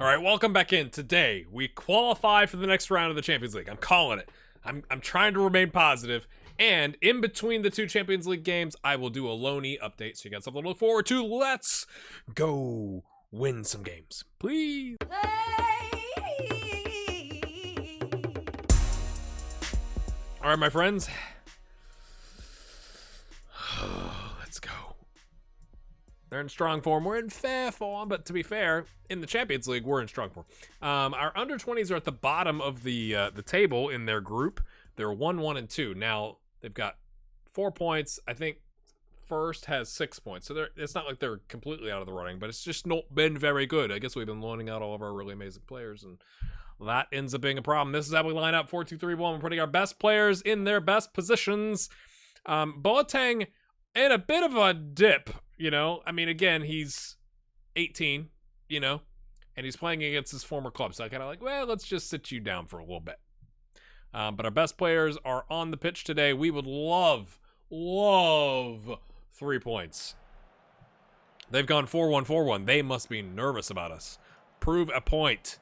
All right, welcome back in. Today, we qualify for the next round of the Champions League. I'm calling it. I'm trying to remain positive. And in between the two Champions League games, I will do a Loney update, so you got something to look forward to. Let's go win some games, please. All right, my friends. Let's go. They're in strong form. We're in fair form, but to be fair, in the Champions League, we're in strong form. Our under-20s are at the bottom of the table in their group. They're 1-1-2. Now, they've got 4 points. I think first has 6 points. So it's not like they're completely out of the running, but it's just not been very good. I guess we've been loaning out all of our really amazing players, and that ends up being a problem. This is how we line up 4-2-3-1. We're putting our best players in their best positions. Boateng in a bit of a dip. You know, I mean, again, he's 18, you know, and he's playing against his former club. So I kind of like, well, let's just sit you down for a little bit. But our best players are on the pitch today. We would love 3 points. They've gone 4-1-4-1. They must be nervous about us. Prove a point.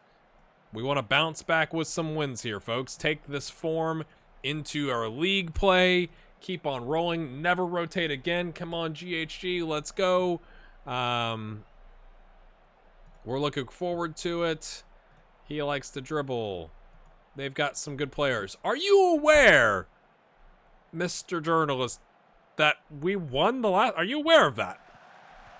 We want to bounce back with some wins here, folks. Take this form into our league play. Keep on rolling. Never rotate again. Come on, GHG. Let's go. We're looking forward to it. He likes to dribble. They've got some good players. Are you aware, Mr. Journalist, that we won the last... Are you aware of that?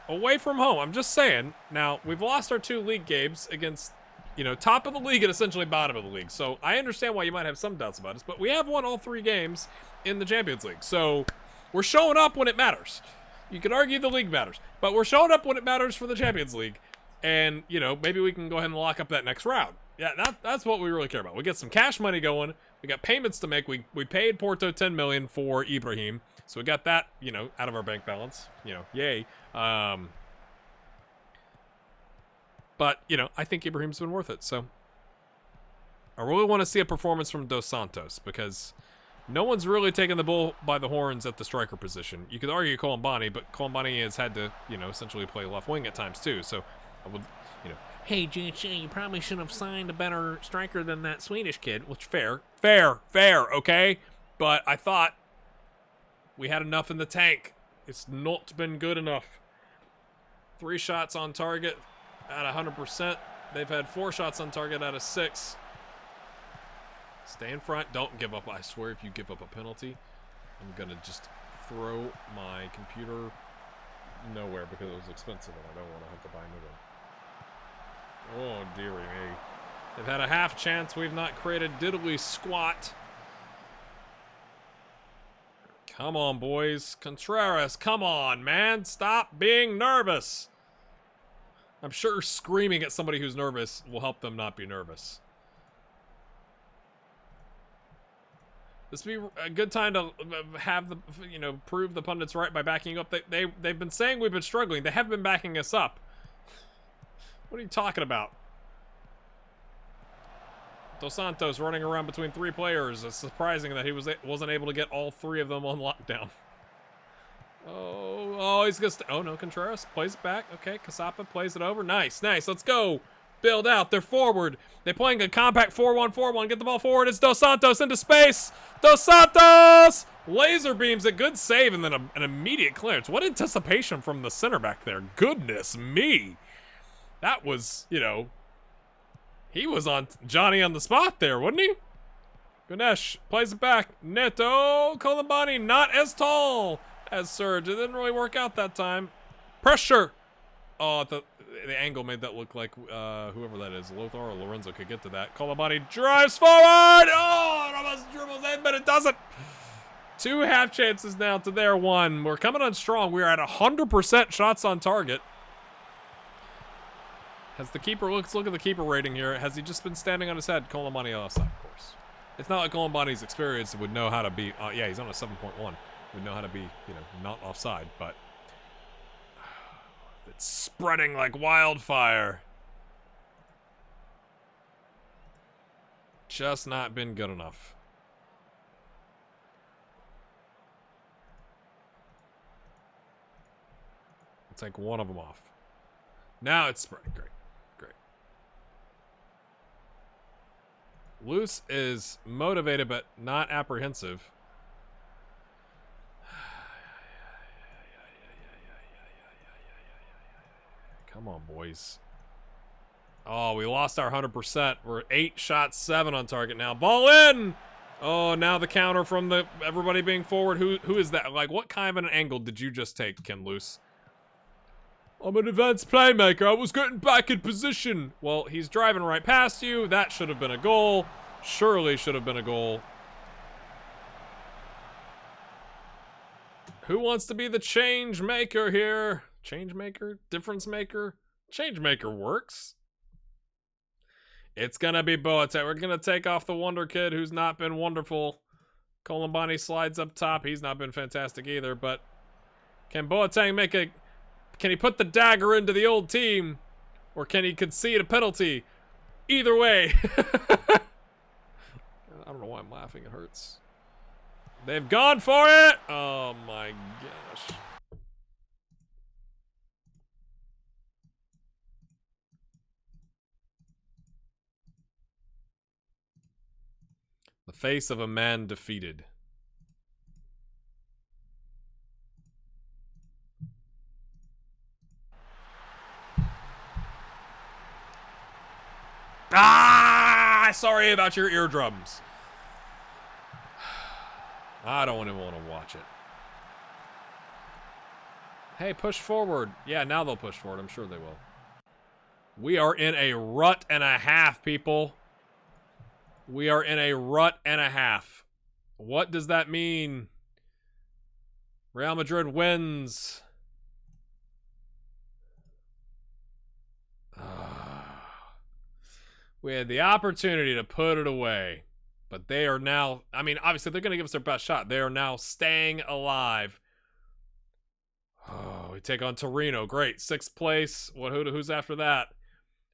Away from home. I'm just saying. Now, we've lost our 2 league games against, you know, top of the league and essentially bottom of the league. So I understand why you might have some doubts about us, but we have won all 3 games in the Champions League. So we're showing up when it matters. You could argue the league matters, but we're showing up when it matters for the Champions League. And, you know, maybe we can go ahead and lock up that next round. Yeah, that's what we really care about. We get some cash money going. We got payments to make. We paid Porto 10 million for Ibrahim. So we got that, you know, out of our bank balance. You know, yay. But, you know, I think Ibrahim's been worth it. So I really want to see a performance from Dos Santos because no one's really taken the bull by the horns at the striker position. You could argue Koulibaly, but Koulibaly has had to, you know, essentially play left wing at times too. So I would, you know, hey, GHG, you probably should have signed a better striker than that Swedish kid. Which, fair, okay? But I thought we had enough in the tank. It's not been good enough. 3 shots on target at 100%. They've had 4 shots on target out of 6. Stay in front. Don't give up. I swear if you give up a penalty, I'm going to just throw my computer nowhere because it was expensive and I don't want to have to buy a new one. Oh, dearie me. They've had a half chance. We've not created diddly squat. Come on, boys. Contreras, come on, man. Stop being nervous. I'm sure screaming at somebody who's nervous will help them not be nervous. This would be a good time to have the, you know, prove the pundits right by backing up. They've been saying we've been struggling. They have been backing us up. What are you talking about? Dos Santos running around between 3 players. It's surprising that he wasn't able to get all 3 of them on lockdown. Oh, he's gonna oh no, Contreras plays it back. Okay, Casapa plays it over. Nice. Let's go. Build out. They're forward. They're playing a compact 4-1-4-1. Get the ball forward. It's Dos Santos into space. Dos Santos! Laser beams it. Good save and then an immediate clearance. What anticipation from the center back there. Goodness me. That was, you know, he was on Johnny on the spot there, wasn't he? Ganesh plays it back. Neto. Koulibaly not as tall as Serge. It didn't really work out that time. Pressure. Oh, the angle made that look like whoever that is, Lothar or Lorenzo could get to that. Koulibaly drives forward. Oh, it almost dribbles in, but it doesn't. 2 half chances now to their 1. We're coming on strong. We're at 100% shots on target. Has the keeper, let's look at the keeper rating here. Has he just been standing on his head? Koulibaly offside, of course. It's not like Koulibaly's experience would know how to be, yeah, he's on a 7.1. Would know how to be, you know, not offside, but it's spreading like wildfire. Just not been good enough. Take one of them off. Now it's spreading. Great. Luce is motivated but not apprehensive. Come on, boys. Oh, we lost our 100%. We're 8 shots, 7 on target now. Ball in! Oh, now the counter from the everybody being forward. Who is that? Like, what kind of an angle did you just take, Ken Luce? I'm an advanced playmaker. I was getting back in position. Well, he's driving right past you. That should have been a goal. Surely should have been a goal. Who wants to be the change maker here? Change maker? Difference maker? Change maker works. It's gonna be Boateng. We're gonna take off the wonder kid who's not been wonderful. Colombani slides up top. He's not been fantastic either, but can Boateng make a... Can he put the dagger into the old team? Or can he concede a penalty? Either way. I don't know why I'm laughing. It hurts. They've gone for it! Oh my gosh. The face of a man defeated. Ah! Sorry about your eardrums. I don't even want to watch it. Hey, push forward. Yeah, now they'll push forward. I'm sure they will. We are in a rut and a half, people. We are in a rut and a half. What does that mean? Real Madrid wins. We had the opportunity to put it away. But they are now... I mean, obviously, they're going to give us their best shot. They are now staying alive. Oh, we take on Torino. Great. 6th place. Who's after that?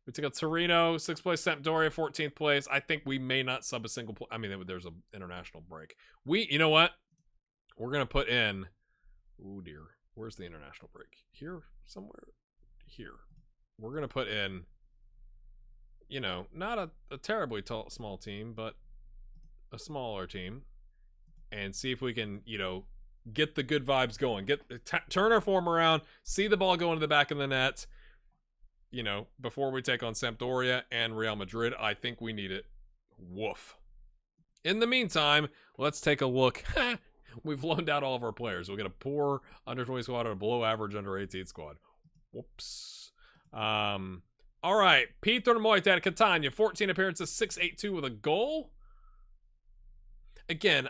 We take on Torino. 6th place, Sampdoria. 14th place. I think we may not sub a single... I mean, there's an international break. You know what? We're going to put in... Oh, dear. Where's the international break? Here? Somewhere? Here. We're going to put in... You know, not a terribly small team, but a smaller team. And see if we can, you know, get the good vibes going. Turn our form around. See the ball go into the back of the net. You know, before we take on Sampdoria and Real Madrid. I think we need it. Woof. In the meantime, let's take a look. We've loaned out all of our players. We'll get a poor under-20 squad and a below-average under-18 squad. Whoops. All right. Peter Moita at Catania. 14 appearances, 682 with a goal. Again,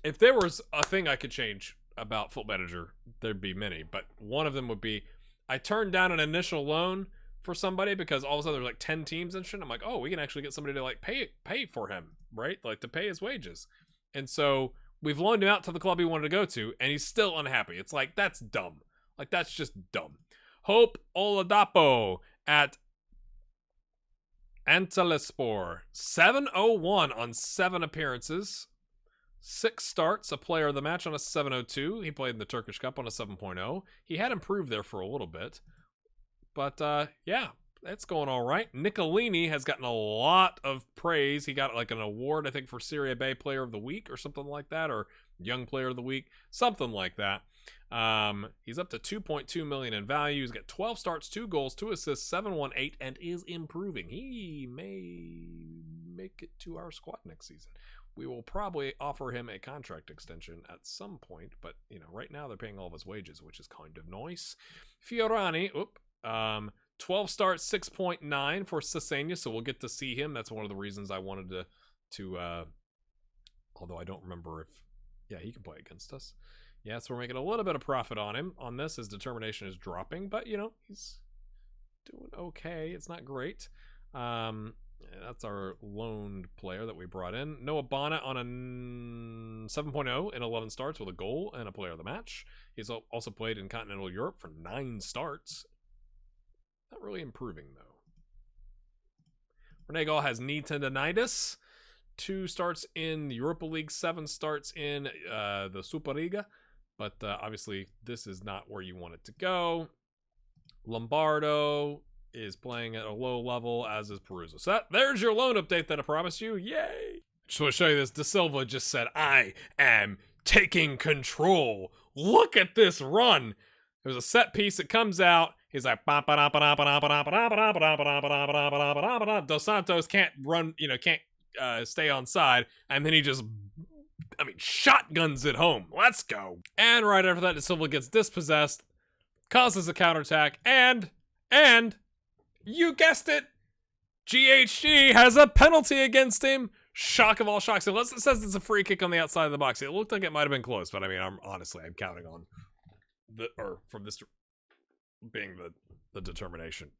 if there was a thing I could change about Football Manager, there'd be many. But one of them would be, I turned down an initial loan for somebody because all of a sudden there's like 10 teams and shit. I'm like, oh, we can actually get somebody to like pay for him, right? Like to pay his wages. And so we've loaned him out to the club he wanted to go to, and he's still unhappy. It's like, that's dumb. Like, that's just dumb. Hope Oladapo at Antalyaspor. 701 on 7 appearances. 6 starts, a player of the match on a 702. He played in the Turkish Cup on a 7.0. He had improved there for a little bit. But, yeah, that's going all right. Nicolini has gotten a lot of praise. He got, like, an award, I think, for Serie B Player of the Week or something like that, or Young Player of the Week, something like that. He's up to 2.2 million in value. He's got 12 starts, 2 goals, 2 assists, 7-1-8, and is improving. He may make it to our squad next season. We will probably offer him a contract extension at some point, but you know, right now they're paying all of his wages, which is kind of nice. Fiorani, 12 starts, 6.9 for Cesena, so we'll get to see him. That's one of the reasons I wanted to although I don't remember if, yeah, he can play against us. Yeah, so we're making a little bit of profit on him. On this, his determination is dropping, but, you know, he's doing okay. It's not great. That's our loaned player that we brought in. Noah Bonnet on a 7.0 in 11 starts with a goal and a player of the match. He's also played in Continental Europe for 9 starts. Not really improving, though. Renegal has knee tendonitis. 2 starts in the Europa League, 7 starts in the Superliga. But obviously, this is not where you want it to go. Lombardo is playing at a low level, as is Peruzza. So there's your loan update that I promised you. Yay! Just want to show you this. De Silva just said, I am taking control. Look at this run. There's a set piece that comes out. He's like, Dos Santos can't run, can't stay on side. And then he just, shotguns it home. Let's go. And right after that, De Silva gets dispossessed, causes a counterattack, and you guessed it, GHG has a penalty against him. Shock of all shocks. It says it's a free kick on the outside of the box. It looked like it might have been close, but I'm counting on from this being the determination.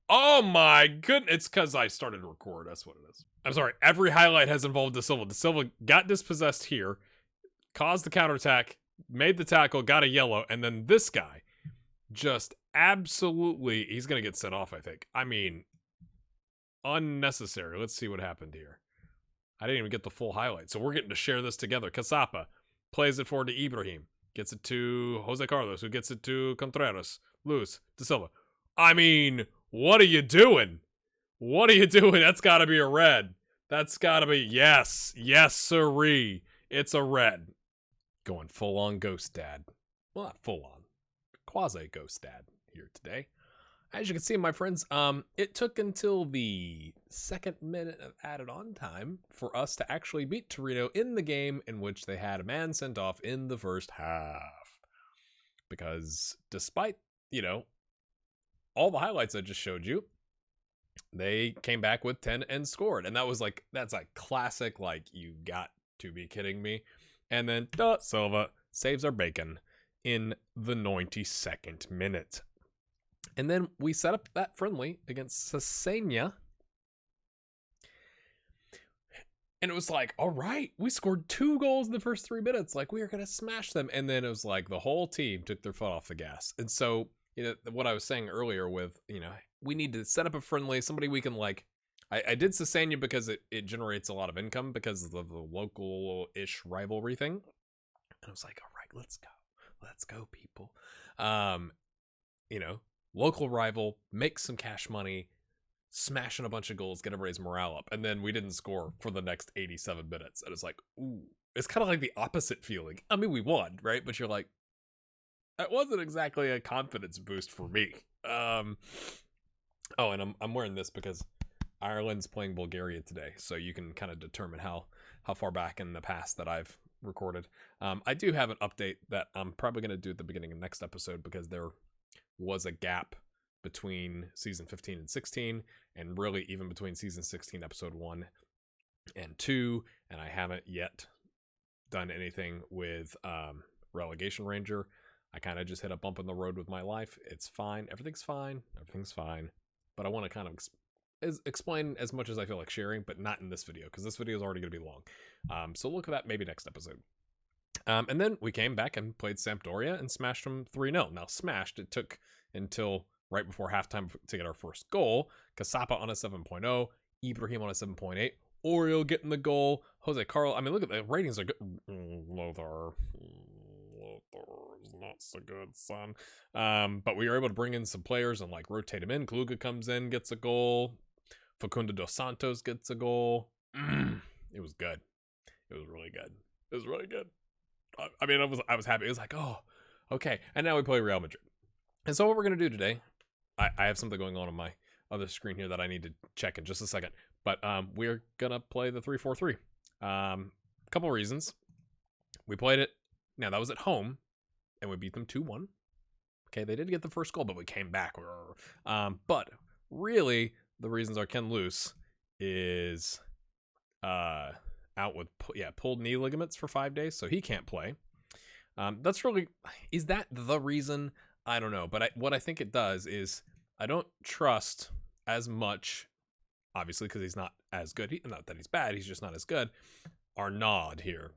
Oh my goodness. It's because I started to record. That's what it is. I'm sorry. Every highlight has involved De Silva. De Silva got dispossessed here, caused the counterattack, made the tackle, got a yellow, and then this guy just absolutely, he's going to get sent off, I think. Unnecessary. Let's see what happened here. I didn't even get the full highlight, so we're getting to share this together. Casapa plays it forward to Ibrahim. Gets it to Jose Carlos, who gets it to Contreras. Luz, De Silva. What are you doing? What are you doing? That's got to be a red. That's got to be, yes. Yes, sirree. It's a red. Going full-on ghost dad. Well, not full-on. Quasi-ghost dad here today. As you can see, my friends, it took until the second minute of added on time for us to actually beat Torino in the game in which they had a man sent off in the first half. Because despite, all the highlights I just showed you, they came back with 10 and scored. And that's like classic, you got to be kidding me. And then De Silva saves our bacon in the 92nd minute. And then we set up that friendly against Cesena. And it was like, all right, we scored 2 goals in the first 3 minutes. Like, we are going to smash them. And then it was like the whole team took their foot off the gas. And so, what I was saying earlier with, we need to set up a friendly, somebody we can I did Cesena because it generates a lot of income because of the local-ish rivalry thing. And I was like, all right, let's go. Let's go, people. Local rival, make some cash money, smashing a bunch of goals, get everybody's morale up. And then we didn't score for the next 87 minutes. And it's like, ooh, it's kind of like the opposite feeling. We won, right? But you're like, that wasn't exactly a confidence boost for me. Oh, and I'm wearing this because Ireland's playing Bulgaria today. So you can kind of determine how far back in the past that I've recorded. I do have an update that I'm probably going to do at the beginning of next episode because there was a gap between season 15 and 16, and really even between season 16 episode 1 and 2, and I haven't yet done anything with Relegation Ranger. I kind of just hit a bump in the road with my life. It's fine. Everything's fine. But I want to kind of explain as much as I feel like sharing, but not in this video, because this video is already going to be long. So look at that maybe next episode. And then we came back and played Sampdoria and smashed them 3-0. Now, smashed, it took until right before halftime to get our first goal. Casapa on a 7.0, Ibrahim on a 7.8, Oriol getting the goal, Jose Carlos. Look at the ratings are good. Lothar is not so good, son. But we were able to bring in some players and rotate them in. Kluga comes in, gets a goal. Facundo Dos Santos gets a goal. It was good. It was really good. It was really good. I was happy. It was like, oh, okay. And now we play Real Madrid. And so what we're going to do today, I have something going on my other screen here that I need to check in just a second. But we're going to play the 3-4-3. A couple reasons. We played it. Now, that was at home, and we beat them 2-1. Okay, they did get the first goal, but we came back. But really, the reasons are Ken Loose is out with pulled knee ligaments for 5 days, so he can't play. That's really, is that the reason? I don't know, but what I think it does is I don't trust as much, obviously, because he's not as good. Not that he's bad, he's just not as good. Arnaud here,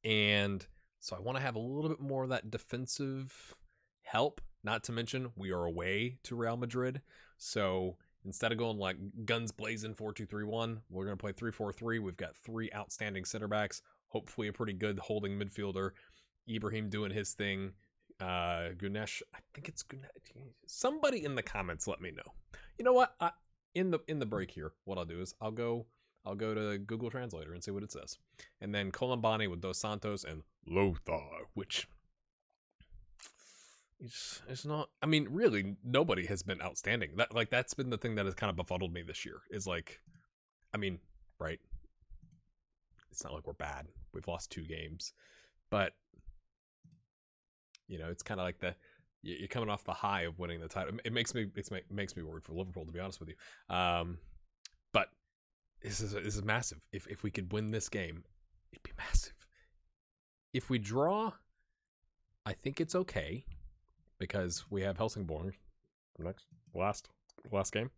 and so I want to have a little bit more of that defensive help. Not to mention we are away to Real Madrid, so instead of going guns blazing 4-2-3-1, we're going to play 3-4-3. We've got 3 outstanding center backs, hopefully a pretty good holding midfielder. Ibrahim doing his thing, Gunesh, I think it's Gunesh. Somebody in the comments let me know. You know what? In the break here, what I'll do is I'll go to Google Translator and see what it says. And then Colombani with Dos Santos and Lothar, which it's not, I mean, really nobody has been outstanding. That's been the thing that has kind of befuddled me this year. Is like, I mean, right? It's not like we're bad. We've lost 2 games. But you know, it's kind of like you're coming off the high of winning the title. It makes me worried for Liverpool, to be honest with you. But this is massive. If we could win this game, it'd be massive. If we draw, I think it's okay because we have Helsingborg last game,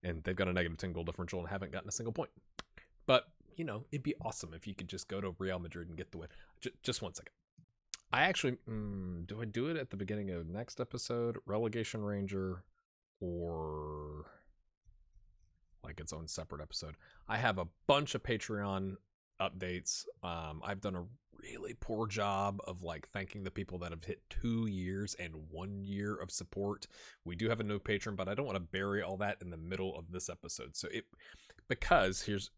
and they've got a negative 10 goal differential and haven't gotten a single point. But you know, it'd be awesome if you could just go to Real Madrid and get the win. Just 1 second. I actually, do I do it at the beginning of next episode, Relegation Ranger, or like its own separate episode? I have a bunch of Patreon updates. I've done a really poor job of like thanking the people that have hit 2 years and 1 year of support. We do have a new patron, but I don't want to bury all that in the middle of this episode. So because here's,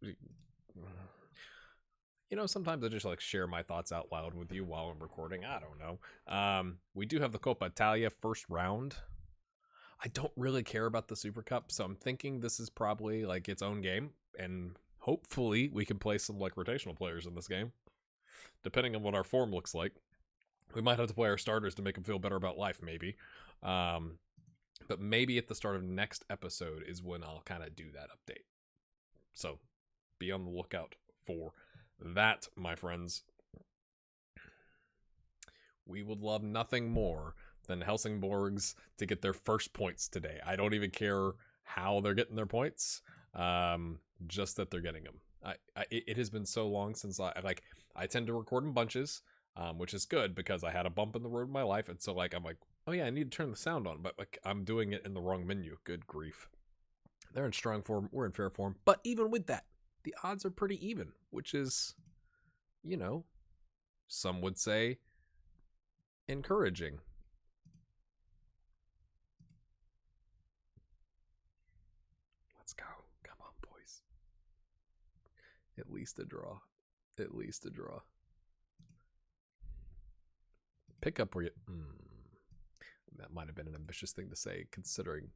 you know, sometimes I just like share my thoughts out loud with you while I'm recording. I don't know. We do have the Coppa Italia first round. I don't really care about the Super Cup, so I'm thinking this is probably like its own game, and hopefully we can play some like rotational players in this game. Depending on what our form looks like, we might have to play our starters to make them feel better about life, maybe. But maybe at the start of next episode is when I'll kind of do that update. So be on the lookout for that, my friends. We would love nothing more than Helsingborgs to get their first points today. I don't even care how they're getting their points, just that they're getting them. It has been so long since I tend to record in bunches, which is good because I had a bump in the road in my life, and so like I'm like, oh yeah, I need to turn the sound on, but like I'm doing it in the wrong menu. Good grief. They're in strong form, we're in fair form, but even with that, the odds are pretty even, which is, you know, some would say encouraging. Let's go. Come on, boys. At least a draw. At least a draw. Pick up where you... That might have been an ambitious thing to say, considering...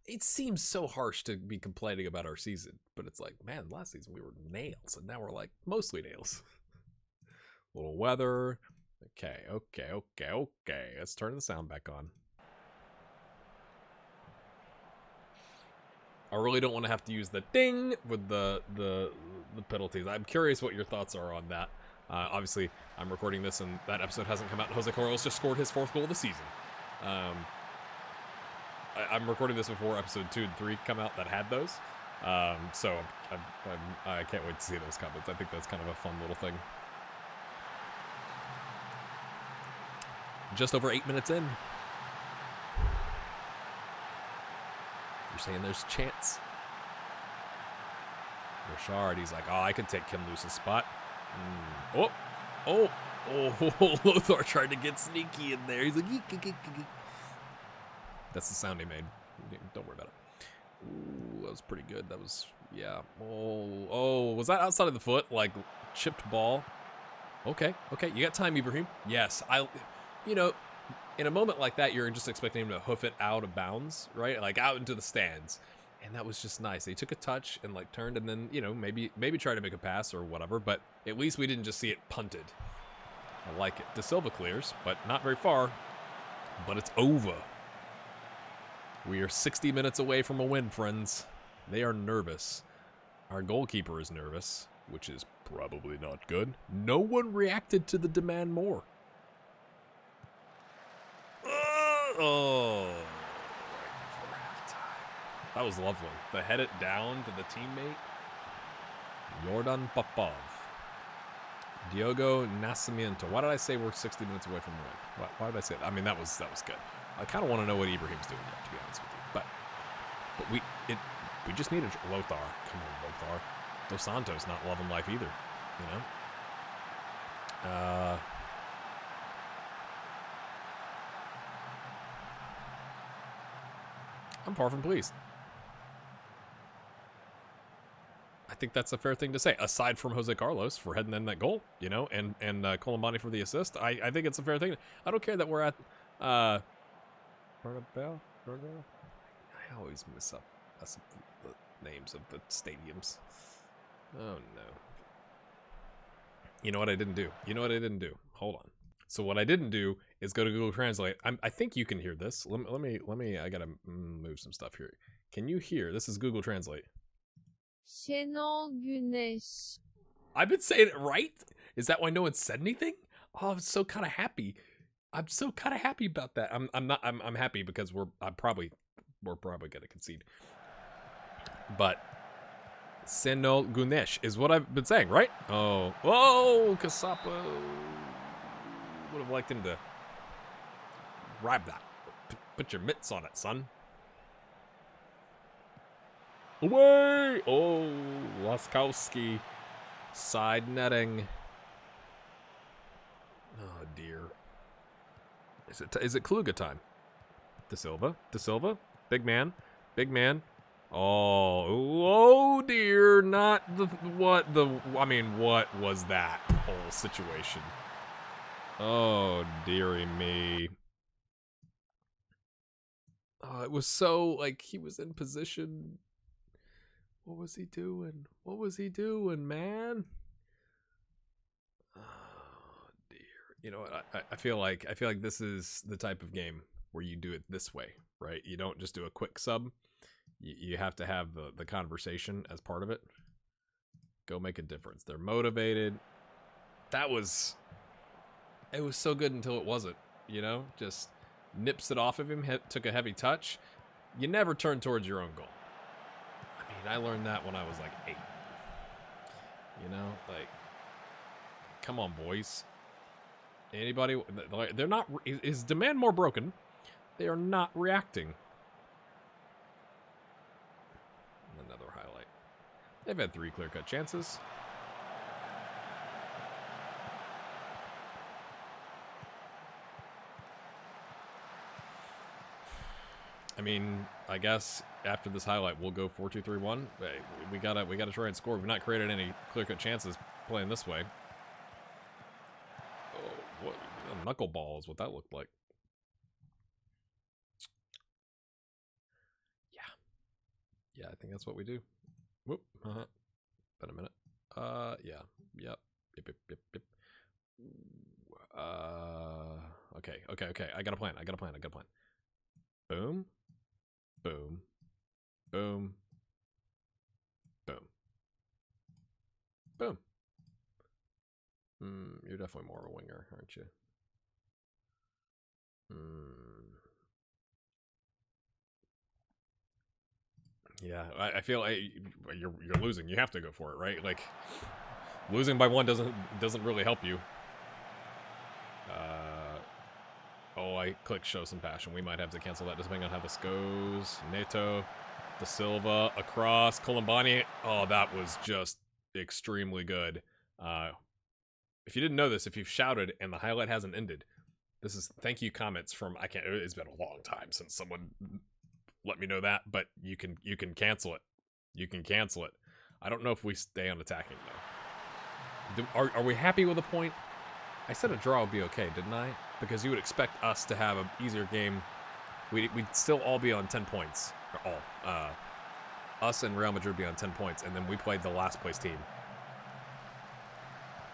It seems so harsh to be complaining about our season, but it's like, man, last season we were nails, and now we're like mostly nails. Little weather. Okay. Let's turn the sound back on. I really don't want to have to use the ding with the penalties. I'm curious what your thoughts are on that. Obviously, I'm recording this, and that episode hasn't come out, and Jose Corrales just scored his 4th goal of the season. I'm recording this before episode 2 and 3 come out that had those. So I can't wait to see those comments. I think that's kind of a fun little thing. Just over 8 minutes in. You're saying there's a chance. Richard, he's like, oh, I could take Ken Luce's spot. Oh, Lothar tried to get sneaky in there. He's like, eek. That's the sound he made. Don't worry about it. Ooh, that was pretty good. That was, yeah. Oh, was that outside of the foot? Like, chipped ball? Okay. You got time, Ibrahim. Yes, you know, in a moment like that, you're just expecting him to hoof it out of bounds, right? Like, out into the stands. And that was just nice. He took a touch and, like, turned and then, you know, maybe try to make a pass or whatever. But at least we didn't just see it punted. I like it. De Silva clears, but not very far. But it's over. We are 60 minutes away from a win, friends. They are nervous. Our goalkeeper is nervous, which is probably not good. No one reacted to the demand more. Oh, right before halftime. That was lovely. To head it down to the teammate, Jordan Popov. Diogo Nascimento. Why did I say we're 60 minutes away from the win? Why did I say that? I mean, that was good. I kind of want to know what Ibrahim's doing there, to be honest with you. But we just need a Lothar. Come on, Lothar. Dos Santos not loving life either, you know? I'm far from pleased. I think that's a fair thing to say. Aside from Jose Carlos for heading in that goal, you know, and Colombani for the assist, I think it's a fair thing. I don't care that we're at Bernabeu. I always mess up the names of the stadiums. Oh no. You know what I didn't do? Hold on. So what I didn't do is go to Google Translate. I think you can hear this. Let me. I gotta move some stuff here. Can you hear? This is Google Translate. Güneş. I've been saying it right. Is that why no one said anything? Oh, I'm so kind of happy. I'm so kind of happy about that. I'm happy because we're probably gonna concede. But Senol Gunesh is what I've been saying, right? Oh, Casapo would have liked him to grab that. Put your mitts on it, son. Away! Oh, Laskowski. Side netting. Oh, dear. Is it Kluga time? De Silva. Big man. Oh, dear. Not the, what was that whole situation? Oh, dearie me. Oh, it was so, like, he was in position. What was he doing, man? Oh, dear. You know what? I feel like this is the type of game where you do it this way, right? You don't just do a quick sub. You have to have the conversation as part of it. Go make a difference. They're motivated. It was so good until it wasn't, you know? Just nips it off of him, took a heavy touch. You never turn towards your own goal. I learned that when I was like 8. You know, like, come on, boys. Anybody? They're not. Is demand more broken? They are not reacting. Another highlight. They've had 3 clear-cut chances. I mean, I guess after this highlight, we'll go 4-2-3-1. We gotta try and score. We've not created any clear-cut chances playing this way. Oh, what a knuckleball is what that looked like. Yeah, I think that's what we do. Whoop. Been a minute. Yeah. Yep. Okay. I got a plan. Boom. Boom. Boom. Boom. Boom. You're definitely more of a winger, aren't you? Yeah, I feel like you're losing. You have to go for it, right? Like, losing by 1 doesn't really help you. I clicked show some passion. We might have to cancel that depending on how this goes. Neto, De Silva, across, Colombani. Oh, that was just extremely good. If you didn't know this, if you've shouted and the highlight hasn't ended, this is thank you comments from, it's been a long time since someone let me know that, but you can cancel it. You can cancel it. I don't know if we stay on attacking though. Are we happy with a point? I said a draw would be okay, didn't I? Because you would expect us to have an easier game. We'd still all be on 10 points. Or all. Us and Real Madrid be on 10 points, and then we played the last place team.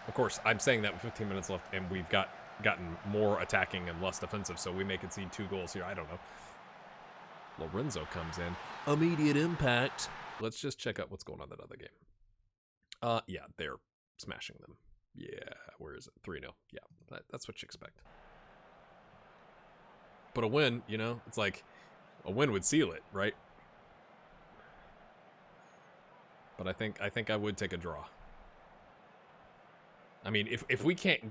Of course, I'm saying that with 15 minutes left, and we've gotten more attacking and less defensive, so we may concede 2 goals here. I don't know. Lorenzo comes in. Immediate impact. Let's just check out what's going on in that other game. Yeah, they're smashing them. Yeah, where is it? 3-0. Yeah, that's what you expect. But a win, you know, it's like a win would seal it, right? But I think I would take a draw. I mean, if we can't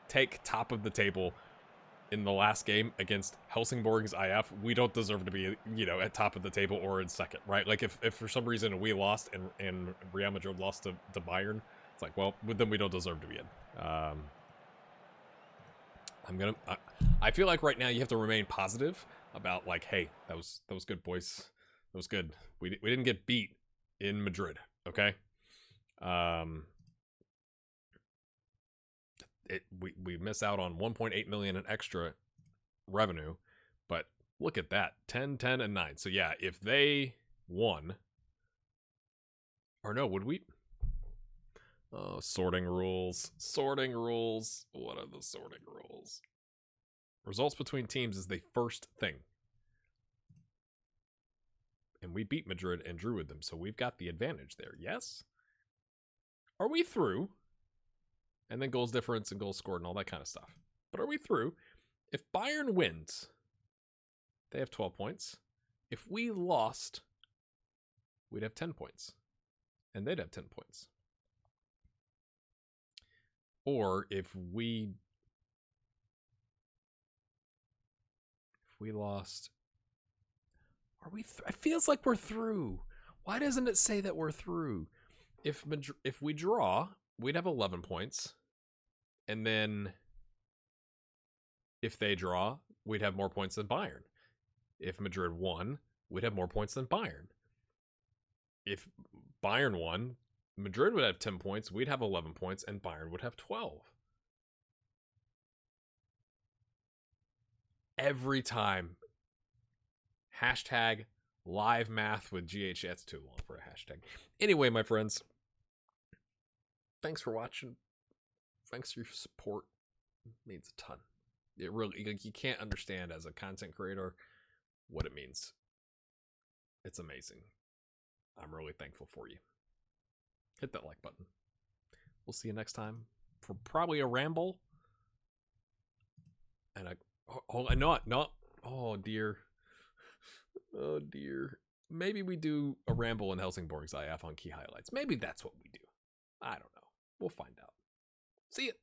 take top of the table in the last game against Helsingborg's IF, we don't deserve to be, you know, at top of the table or in second, right? Like if for some reason we lost and Real Madrid lost to Bayern, it's like, well, then we don't deserve to be in. I feel like right now you have to remain positive about like, hey, that was good, boys. That was good. We didn't get beat in Madrid, okay? We miss out on 1.8 million in extra revenue, but look at that, 10, 10, and 9. So yeah, if they won, or no, would we? Oh, sorting rules. Sorting rules. What are the sorting rules? Results between teams is the first thing. And we beat Madrid and drew with them, so we've got the advantage there, yes? Are we through? And then goals difference and goals scored and all that kind of stuff. But are we through? If Bayern wins, they have 12 points. If we lost, we'd have 10 points. And they'd have 10 points. Or if we lost, are we? It feels like we're through. Why doesn't it say that we're through? If we draw, we'd have 11 points, and then if they draw, we'd have more points than Bayern. If Madrid won, we'd have more points than Bayern. If Bayern won, Madrid would have 10 points, we'd have 11 points, and Bayern would have 12. Every time. Hashtag live math with GH. That's too long for a hashtag. Anyway, my friends, thanks for watching. Thanks for your support. It means a ton. It really, you can't understand as a content creator what it means. It's amazing. I'm really thankful for you. Hit that like button. We'll see you next time for probably a ramble. And oh dear. Oh dear. Maybe we do a ramble in Helsingborg's IF on key highlights. Maybe that's what we do. I don't know. We'll find out. See ya.